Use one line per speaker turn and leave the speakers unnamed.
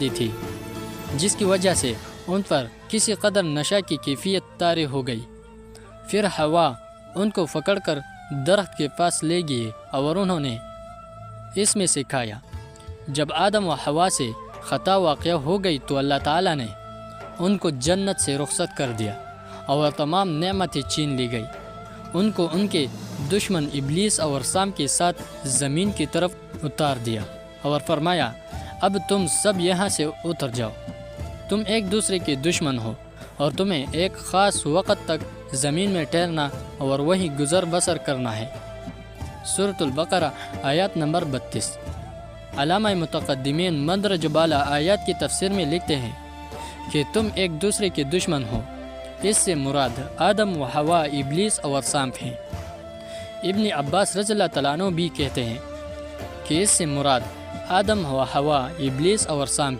دی تھی، جس کی وجہ سے ان پر کسی قدر نشہ کی کیفیت طاری ہو گئی۔ پھر حوا ان کو پکڑ کر درخت کے پاس لے گئے اور انہوں نے اس میں سے کھایا۔ جب آدم و حوا سے خطا واقع ہو گئی تو اللہ تعالیٰ نے ان کو جنت سے رخصت کر دیا اور تمام نعمتیں چھین لی گئی۔ ان کو ان کے دشمن ابلیس اور سام کے ساتھ زمین کی طرف اتار دیا اور فرمایا، اب تم سب یہاں سے اتر جاؤ، تم ایک دوسرے کے دشمن ہو اور تمہیں ایک خاص وقت تک زمین میں ٹھہرنا اور وہی گزر بسر کرنا ہے۔ سورۃ البقرہ آیات نمبر 32۔ علامہ متقدمین مندرج بالا آیات کی تفسیر میں لکھتے ہیں کہ تم ایک دوسرے کے دشمن ہو، اس سے مراد آدم و حوا، ابلیس اور سام ہیں۔ ابن عباس رضی اللہ تعالیٰ عنہ بھی کہتے ہیں کہ اس سے مراد آدم و حوا، ابلیس اور سام ہیں۔